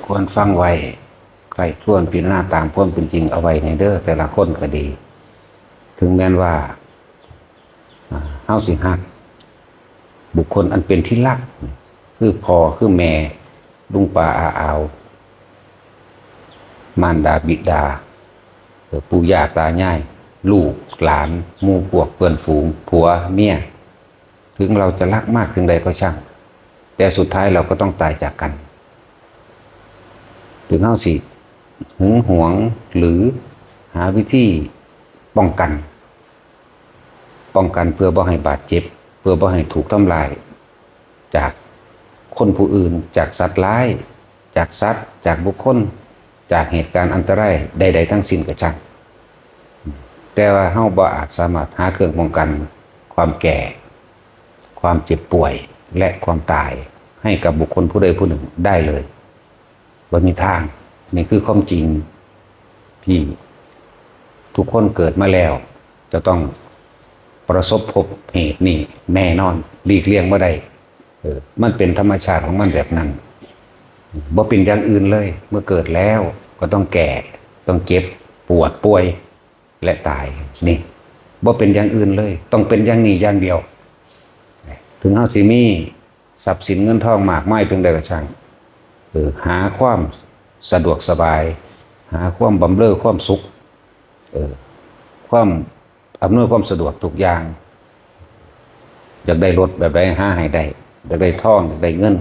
ควรฟังไว้ใครครวญพิจารณาตามความเป็นจริงเอาไว้ในเด้อแต่ละคนก็ดี ถึงแม้ว่าเฮาสิฮักบุคคลอันเป็นที่รักคือพ่อคือแม่ลุงป้าอาอาวมารดาบิดาปู่ย่าตายายลูกหลานหมู่พวกเพื่อนฝูงผัวเมียถึงเราจะรักมากเพียงใดก็ช่างแต่สุดท้ายเราก็ต้องตายจากกันถึงเฮาสิหึงหวงหรือหาวิธีป้องกันเพื่อบ่ให้บาดเจ็บเพื่อบ่ให้ถูกทำลายจากคนผู้อื่นจากสัตว์ร้ายจากสัตว์จากบุคคลจากเหตุการณ์อันตรายใดๆทั้งสิ้นก็ช่างแต่ว่าเฮาบ่อาจสามารถหาเครื่องป้องกันความแก่ความเจ็บป่วยและความตายให้กับบุคคลผู้ใดผู้หนึ่งได้เลยบ่มีทางนี่คือความจริงที่ทุกคนเกิดมาแล้วจะต้องประสบพบเหตุนี่แน่นอนหลีกเลี่ยงบ่ได้มันเป็นธรรมชาติของมันแบบนั้นบ่เป็นอย่างอื่นเลยเมื่อเกิดแล้วก็ต้องแก่ต้องเจ็บปวดป่วยและตายนี่บ่เป็นอย่างอื่นเลยต้องเป็นอย่างนี้อย่างเดียวถึงเฮาสิมีทรัพย์สินเงินทองมากมายเพียงใดก็ช่างหาความสะดวกสบายหาความบำเรอความสุขความอำนวยความสะดวกทุกอย่างอยากได้รถแบบใดหาให้ได้อยากได้ทองอยากได้เงิน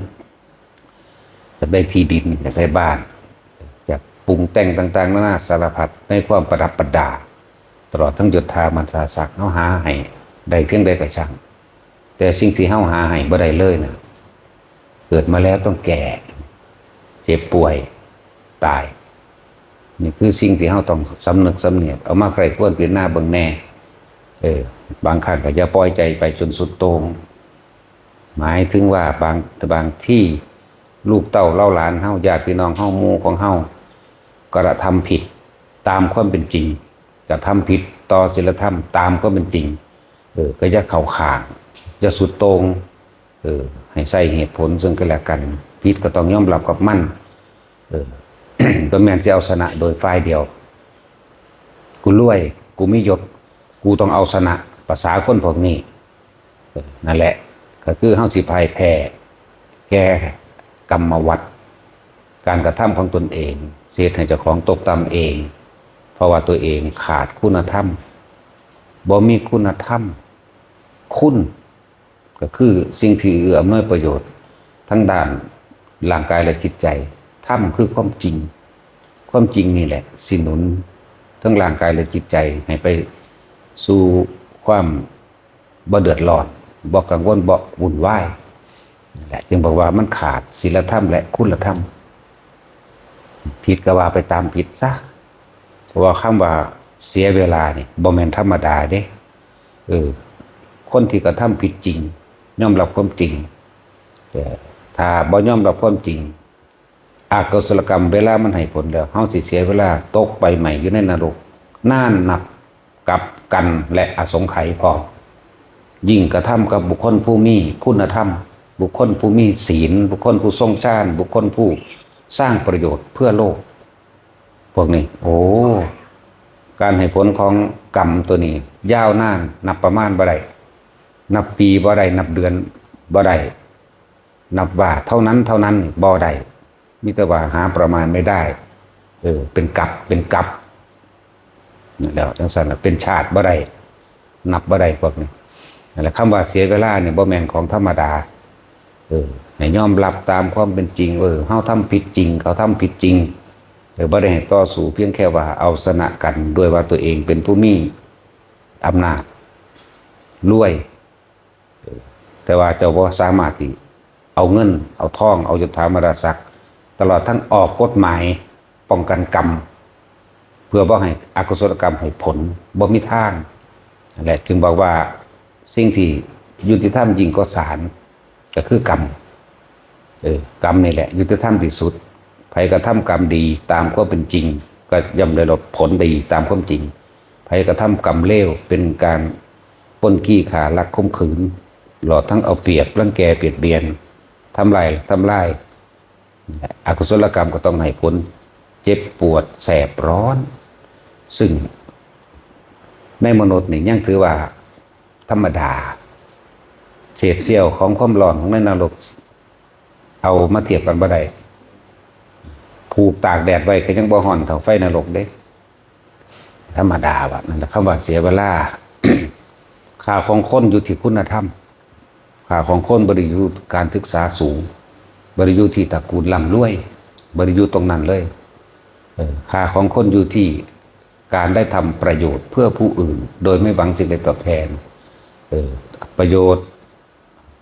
อยากได้ที่ดินอยากได้บ้านอยากปรุงแต่งต่างๆนานาสารพัดในความประดับประดาตลอดทั้งยศถาบรรดาศักดิ์เฮาหาให้ได้เพียงใดก็ช่างแต่สิ่งที่เฮาหาให้บ่ได้เลยนะเกิดมาแล้วต้องแก่เจ็บป่วยตายนี่คือสิ่งที่เฮาต้องสำนึกสำเนียกเอามาใครควรพิจารณาเบิ่งแน่บางครั้งก็อย่าปล่อยใจไปจนสุดโต่งหมายถึงว่าบางที่ลูกเต้าเล่าหลานเฮาญาติพี่น้องเฮาหมู่ของเฮากระทำผิดตามความเป็นจริงจะทำผิดต่อศีลธรรมตามความเป็นจริงก็อย่าเข้าข้างอย่าสุดโต่งให้ใส่เหตุผลซึ่งกันและกันผิดก็ต้องยอมรับกับมันตัวแมนจะเอาชนะโดยฝ่ายเดียวกูรวยกูมียศกูต้องเอาชนะภาษาคนพวกนี้นั่นแหละก็คือเฮาสิพ่ายแพ้แก้กรรมวัฏการกระทำของตนเองเสียให้เจ้าของตกต่ำเองเพราะว่าตัวเองขาดคุณธรรมบ่มีคุณธรรมคุณก็คือสิ่งที่เอื้ออำนวยประโยชน์ทั้งด้านร่างกายและจิตใจธรรมคือความจริงนี่แหละสิหนุนทั้งร่างกายและจิตใจให้ไปสู่ความบ่เดือดร้อนบ่กังวลบ่วุ่นวายนั่นแหละจึงบอกว่ามันขาดศีลธรรมและคุณธรรมผิดก็ว่าไปตามผิดซะเพราะว่าคำว่าเสียเวลานี่บ่แม่นธรรมดาเด้คนที่กระทำผิดจริงยอมรับความจริงแต่ถ้าบ่ยอมรับความจริงอกุศลกรรมเวลามันให้ผลแล้วเฮาสิเสียเวลาตกไปใหม่อยู่ในนรกนานนับกับกันและอสงไขยพอยิ่งกระทำกับบุคคลผู้มีคุณธรรมบุคคลผู้มีศีลบุคคลผู้ทรงฌานบุคคลผู้สร้างประโยชน์เพื่อโลกพวกนี้การให้ผลของกรรมตัวนี้ยาวนานนับประมาณบ่ได้นับปีบ่ได้นับเดือนบ่ได้นับว่าเท่านั้นบ่ได้มีแต่ว่าหาประมาณไม่ได้เป็นกับนี่แล้วจังซั่นเป็นชาติบ่ได้นับบ่ได้พวกนี้นั่นแหละคำว่าเสียเวลาเนี่ยบ่แม่นของธรรมดาให้ยอมรับตามความเป็นจริงเฮาทำผิดจริงเขาทำผิดจริงบ่ได้ให้ต่อสู้เพียงแค่ว่าเอาชนะกันด้วยว่าตัวเองเป็นผู้มีอำนาจรวยแต่ว่าเจ้าบ่สามารถที่เอาเงินเอาทองเอายศถาบรรดาศักดิ์ตลอดทั้งออกกฎหมายป้องกันกรรมเพื่อบ่ให้อกุศลกรรมให้ผลบ่มีทางนั่นแหละจึงบอกว่าสิ่งที่ยุติธรรมยิ่งกว่าศาลก็คือกรรมกรรมนี่แหละยุติธรรมที่สุดไผกระทำกรรมดีตามความเป็นจริงก็ย่อมได้รับผลดีตามความจริงไผกระทำกรรมเลวเป็นการปล้นขี้ข่าลักข่มขืนหลอกทั้งเอาเปรียบรังแกเบียดเบียนทำลาย อกุศลกรรมก็ต้องให้ผลเจ็บปวดแสบร้อนซึ่งในมนุษย์นี่ยังถือว่าธรรมดาเศษเสี้ยวของความร้อนของในนรกเอามาเทียบกันบ่ได้ผูกตากแดดไว้ก็ยังบ่ฮ้อนเท่าไฟนรกเด้ธรรมดาว่านั่นแหละคำว่าเสียเวลา ค่าของคนอยู่ที่คุณธรรมค่าของคนบ่ได้อยู่การศึกษาสูงบ่ได้อยู่ที่ตระกูลร่ำรวยบ่ได้อยู่ตรงนั้นเลยค่าของคนอยู่ที่การได้ทำประโยชน์เพื่อผู้อื่นโดยไม่หวังสิ่งใดตอบแทนประโยชน์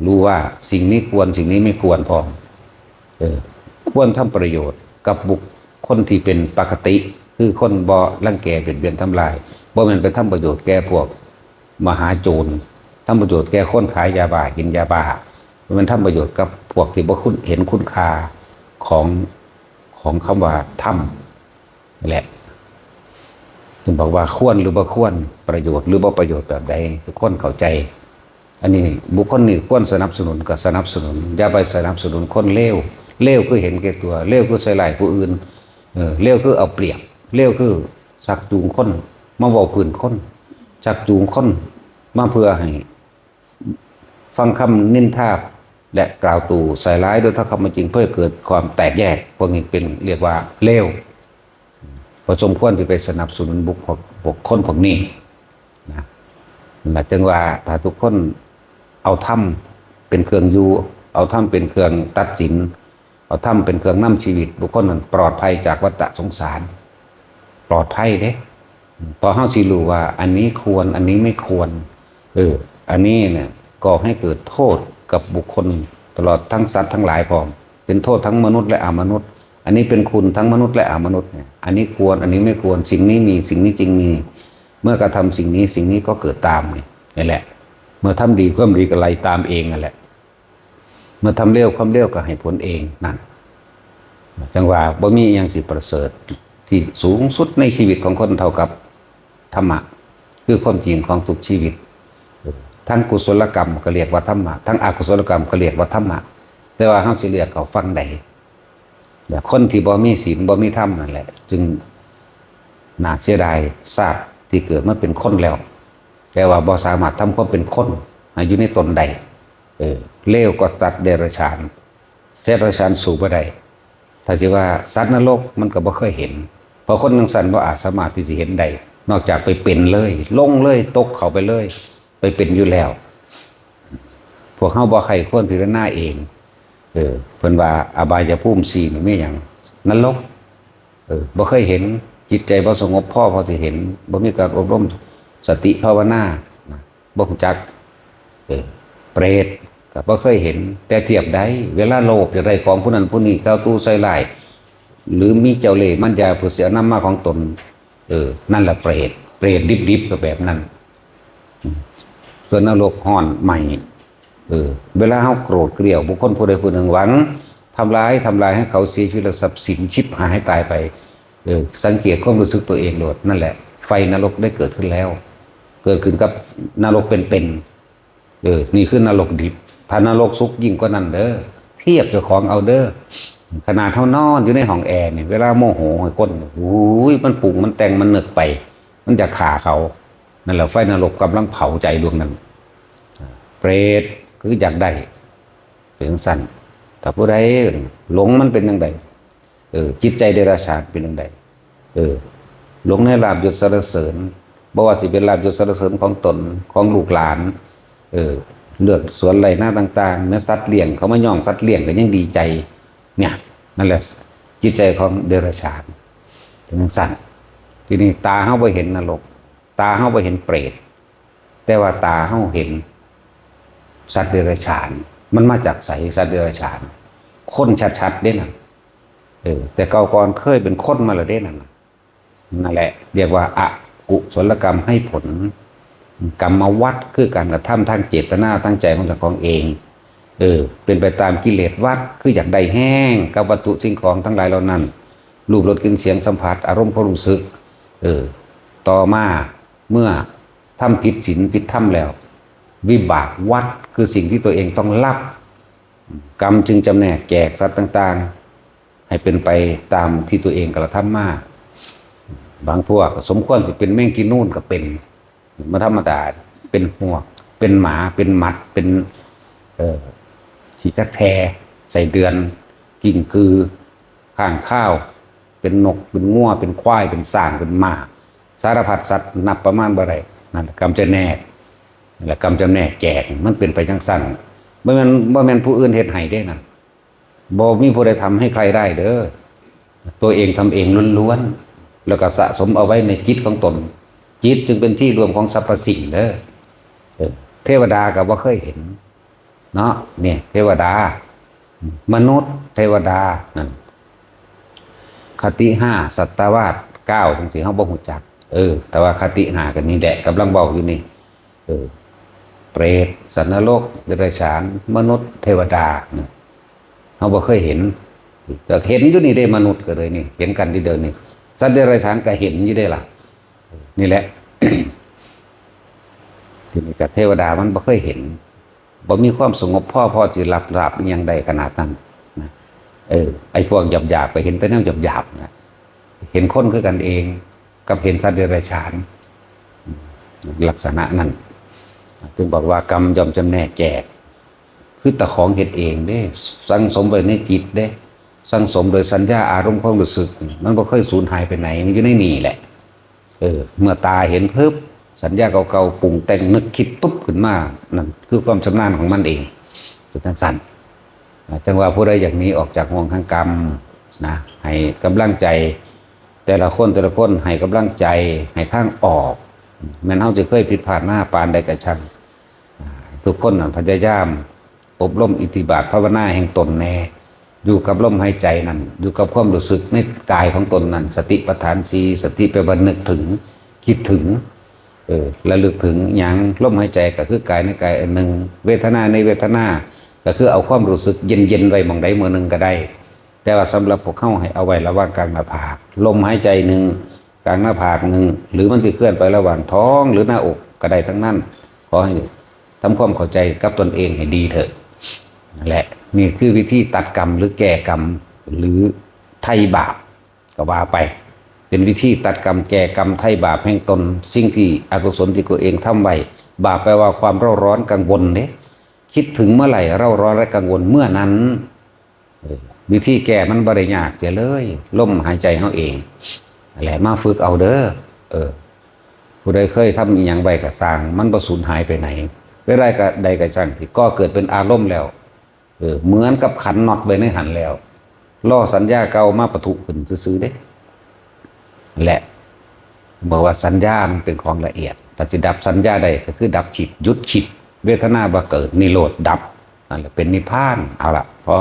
รู้ว่าสิ่งนี้ควรสิ่งนี้ไม่ควรพอควรทำประโยชน์กับบุคคลที่เป็นปกติคือคนบ่รังแกเบียดเบียนทำลายบ่แม่นไปทำประโยชน์แก่พวกมหาโจรทำประโยชน์แก่คนขายยาบ้ากินยาบ้ามันทำประโยชน์กับพวกที่บ่คุณเห็นคุณค่าของคำว่าธรรมนี่แหละจึงบอกว่าควรหรือบ่ควรประโยชน์หรือบ่ประโยชน์แบบใดทุกคนเข้าใจอันนี้บุคคลนี่ควรสนับสนุนก็สนับสนุนอย่าไปสนับสนุนคนเลวคือเห็นแก่ตัวเลวคือใส่ร้ายผู้อื่นเลวคือเอาเปรียบเลวคือชักจูงคนมาเว้าพื้นคนชักจูงคนมาเพื่อให้ฟังคำนินทาและกล่าวตู่ใส่ร้ายโดยถ้าคำมันจริงเพื่อเกิดความแตกแยกพวกนี้เป็นเรียกว่าเลวพอสมควรที่ไปสนับสนุนบุคคลพวกนี้นะหมายถึงว่าถ้าทุกคนเอาธรรมเป็นเครื่องอยู่เอาธรรมเป็นเครื่องตัดสินเอาธรรมเป็นเครื่องนำชีวิตบุคคลนั้นปลอดภัยจากวัฏสงสารปลอดภัยเด้พอเฮาสิรู้ว่าอันนี้ควรอันนี้ไม่ควรอันนี้เนี่ยก่อให้เกิดโทษกับบุคคลตลอดทั้งสัตว์ทั้งหลายพร้อมเป็นโทษทั้งมนุษย์และอมนุษย์อันนี้เป็นคุณทั้งมนุษย์และอมนุษย์เนี่ยอันนี้ควรอันนี้ไม่ควรสิ่งนี้มีสิ่งนี้จริงมีเมื่อกระทำสิ่งนี้ก็เกิดตามนี่แหละเมื่อทำดีความดีก็ไหลตามเองนั่นแหละเมื่อทำเลวความเลวก็ให้ผลเองนั่นจังว่าบ่มีอย่างสิประเสริฐที่สูงสุดในชีวิตของคนเท่ากับธรรมะคือความจริงของทุกชีวิตทั้งกุศลกรรมก็เรียกว่าธรรมะทั้งอกุศลกรรมก็เรียกว่าธรรมะแต่ว่าเฮาสิเรียกเขาฟังใดคนที่บ่มีศีลบ่มีธรรมนั่นแหละจึงน่าเสียดายชาติที่เกิดมาเป็นคนแล้วแต่ว่าบ่สามารถทำความเป็นคนให้อยู่ในตนใดเลวก็สัตว์เดรัจฉานเดรัจฉานสู่บ่ได้ถ้าสิว่าสัตว์นรกมันก็บ่เคยเห็นเพราะคนจังซั่นบ่อาจสามารถที่สิเห็นได้นอกจากไปเป็นเลยลงเลยตกเข้าไปเลยไปเป็นอยู่แล้วพวกเฮาบ่ใครควรพิจารณาเองเพิ่นว่าอบายภูมิ4นี่มีหยังนรกบ่เคยเห็นจิตใจบ่สงบพอสิเห็นบ่มีการอบรมสติภาวนาบ่รู้จักเปรตก็บ่เคยเห็นแต่เทียบได้เวลาโลภจะได้ของผู้นั้นผู้นี้เข้าตู้ใส่ร้ายหรือมีเจ้าเล่ห์มันยาเพื่อเสียนำมาของตนนั่นแหละเปรตดิบๆก็แบบนั้นส่วนนรกฮ้อนใหม่เวลาเฮาโกรธเกลียวบุคคลผู้ใดผู้หนึ่งหวังทำร้ายให้เขาเสียชีวิตและทรัพย์สินชิบหายให้ตายไปสังเกตความรู้สึกตัวเองโลดนั่นแหละไฟนรกได้เกิดขึ้นแล้วเกิดขึ้นกับนรกเป็นนี่คือนรกดิบถ้านรกสุกยิ่งกว่านั้นเด้อเทียบเจ้าของเอาเด้อขนาดเท่านอนอยู่ในห้องแอร์นี่เวลาโมโหให้คนมันปรุงมันแต่งมันนึกไปมันจะฆ่าเขานั่นแหละไฟนรกกำลังเผาใจดวงนั้นเปรตคืออยากได้เป็นสั้นแต่ผู้ใดหลงมันเป็นยังไงจิตใจเดรัจฉานเป็นยังไงหลงในลาภยศสรรเสริญบ่ว่าสิเป็นลาภยศสรรเสริญของตนของลูกหลานเลือกสวนไรหน้าต่างๆเนื้อสัตว์เลี้ยงเขามาย่องสัตว์เลี้ยงก็ยังดีใจเนี่ยนั่นแหละจิตใจของเดรัจฉานเป็นสั้นทีนี้ตาเฮาบ่เห็นนรกตาเฮาบ่เห็นเปรตแต่ว่าตาเฮาเห็นสัตว์เดรัจฉานมันมาจากไสสัตว์เดรัจฉานคนชัดๆเด้น่ะแต่เก่าก่อนเคยเป็นคนมาแล้วเด้นั่นแหละเรียกว่าอกุศลกรรมให้ผลกรรมวัฏคือการกระทำทางเจตนาตั้งใจของเจ้าของเองเป็นไปตามกิเลสวัฏคืออยากได้แห้งกับวัตถุสิ่งของทั้งหลายเหล่านั้นรูปรสกลิ่นเสียงสัมผัสอารมณ์ความรู้สึกต่อมาเมื่อทำผิดศีลผิดธรรมแล้ววิบากวัฏคือสิ่งที่ตัวเองต้องรับกรรมจึงจำแนกแจกสัตว์ต่างๆ ให้เป็นไปตามที่ตัวเองกระทำมาบางพวกสมควรสิเป็นแมงกินนู่นก็เป็นมาธรรมดาเป็นหัวเป็นหมาเป็นหมัดเป็นฉีจักแทใส่เดือนกิ่งคือข้างข้าวเป็นนกเป็นง่วเป็นควายเป็นส่างเป็นหมาสารพัดสัตว์นับประมาณบ่ได้นั่นกรรมจะแน่และกรรมจะแน่แจกมันเป็นไปจังสั้นบ่แม่นผู้อื่นเฮ็ดให้ได้นะบ่มีผู้ใดทำให้ใครได้เด้อตัวเองทำเองล้วนๆแล้วก็สะสมเอาไว้ในจิตของตนจิตจึงเป็นที่รวมของสรรพสิ่งเด้อเทวดาก็บ่เคยเห็นเนาะเนี่ยเทวดามนุษย์เทวดานั่นคติ5สัตวาส9จังซี่เฮาบ่ฮู้จักแต่ว่าคติ5กันนี่แหละกำลังบอกอยู่นี่เปรตสัตว์นรกเดรัจฉานมนุษย์เทวดาเฮาบ่เคยเห็นแต่เห็นอยู่นี่ได้มนุษย์ก็เลยนี่เห็นกันที่เดินนี่สัตว์เดรัจฉานก็เห็นอยู่ได้ล่ะนี่แหละ ทีนี้กับเทวดามันบ่เคยเห็นบ่มีความสงบพอสิรับยังใดขนาดนั้นนะไอ้พวกหยาบๆไปเห็นแต่แนวหยาบๆนะเห็นคนคือกันเองกับเห็นสัตว์เดรัจฉานลักษณะนั้นจึงบอกว่ากรรมย่อมจำแนกแจกคือตะของเฮ็ดเองเด้สั่งสมไว้ในจิตเด้สั่งสมโดยสัญญาอารมณ์ความรู้สึกมันบ่เคยสูญหายไปไหนมันอยู่ในนี่แหละเมื่อตาเห็นปุ๊บสัญญาเก่าๆปรุงแต่งนึกคิดปุ๊บขึ้นมานั่นคือความชำนาญของมันเองจุดนั้นสั่นจังว่าผู้ใดอย่างนี้ออกจากห่วงทางกรรมนะให้กำลังใจแต่ละคนให้กำลังใจให้ทางออกแม้นเฮาจะเคยผิดพลาดมาปานใดก็ช่างทุกคนพยายามอบรมอิทธิบาทภาวนาแห่งตนแน่อยู่กับลมหายใจนั่นอยู่กับความรู้สึกในกายของตนนั่นสติปัฏฐาน4สติแปลว่านึกถึงคิดถึงระลึกถึงอย่างลมหายใจก็คือกายในกายอันหนึ่งเวทนาในเวทนาก็คือเอาความรู้สึกเย็นๆไว้หม่องใดมื้อนึงก็ได้แต่ว่าสำหรับพวกเขาให้เอาไว้ระหว่างกลางหน้าผากลมหายใจหนึ่งกลางหน้าผากหนึ่งหรือมันจะเคลื่อนไประหว่างท้องหรือหน้าอกก็ได้ทั้งนั้นขอให้ทำความเข้าใจกับตนเองให้ดีเถอะนั่นแหละนี่คือวิธีตัดกรรมหรือแก้กรรมหรือไถ่บาปก็ว่าไปเป็นวิธีตัดกรรมแก้กรรมไถ่บาปแห่งตนสิ่งที่อกุศลที่ตัวเองทำไว้บาปแปลว่าความเร่าร้อนกังวลเนี่ยคิดถึงเมื่อไหร่เร่าร้อนและกังวลเมื่อนั้นวิธีแก้มันบริยากเสียเลยล่มหายใจเขาเองอะไรมาฝึกเอาเด้อผู้ใดเคยทำอย่างใบกระสร้างมันประสูญหายไปไหนเวลาใดกระช่างที่ก็เกิดเป็นอารมณ์แล้วเหมือนกับขันน็อตไว้ในหันแล้วล่อสัญญาเก่ามาประทุขึ้นซื้อเด้และบอกว่าสัญญามันเป็นของละเอียดแต่จะดับสัญญาใดก็คือดับฉิดยุดฉิดเวทนาบ่เกิดนิโรธดับนั่นแหละเป็นนิพพานเอาละพอ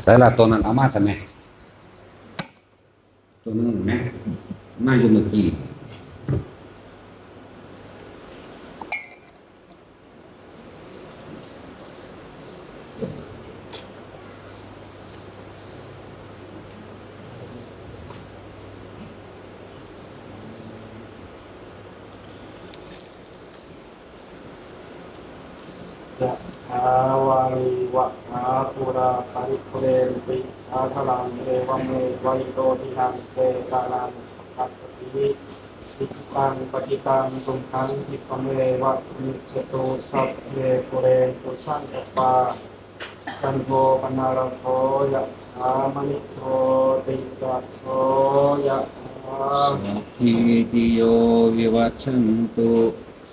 แต่ละตัวนั้นเอามาทำไมตัวนึงแม่มาอยู่เมื่อกี้ยะถาวาริวะหาปุราปริปุเรนติสาคลังเอวเมวัยโตทินังเตตานังปัตติสิกตังปฏิตังตุมหังอิปเมวัสมิจตุสัพเพปุเรนตุสังกปาจันโทปนารโสยะถามณิโทติยัสโสยะถาสัพพิติโยวิวัชชันตุ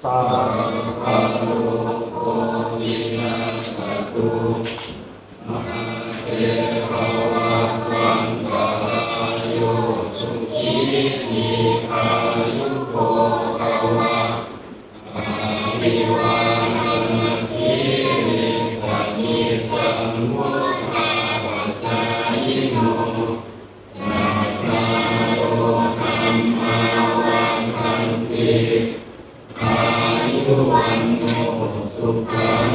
สัพพะโลกวินาศตุมาเตภวัตวันตรายโยสุขีทีอายุโกภวะอาภิวาทนาสีริสนิจังวุฒาปัจจายโนนาตาโรธรรมาวันตันติอายุวันโนสุขัง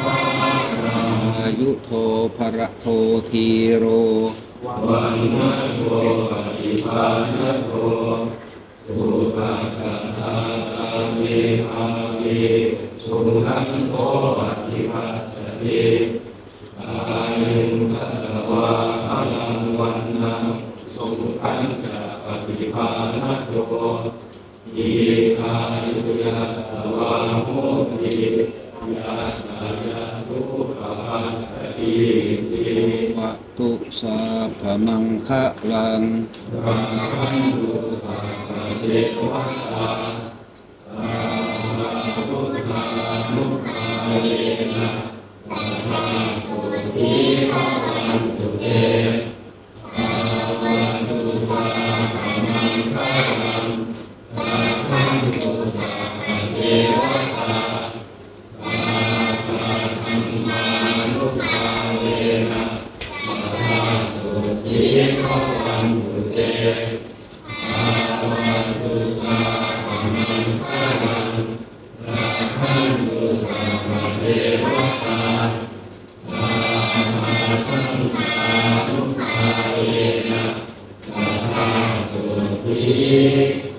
อายุโทภระโททีโรวันนะโทปฏิ ภานโตสุปัสสะทาตาเมภาวิสุขันโตปฏิปัสสติอายุนัตวะอลังวันนังสุขันจะปฏิภาณโตอิอายุยัสสวะโมติยัสสยาตุปัสสติวัตุสาพมังคะลังรังคันตุสัพพะเทวตาสัพพุทธานุภาเวนะสัมมาสุขีภะวันตุเตอาวันตุสัพพะมังคะลังรังคันตุสัพพะเทวตาสัพพะธัมมานุภาเวนะสัมมาสุขีภะวันตุเตอาวันตุสัพพะมังคะลังรักขันตุสัพพะเทวตาสัมมาสัมมานุภาเวนะสัมมาสุขี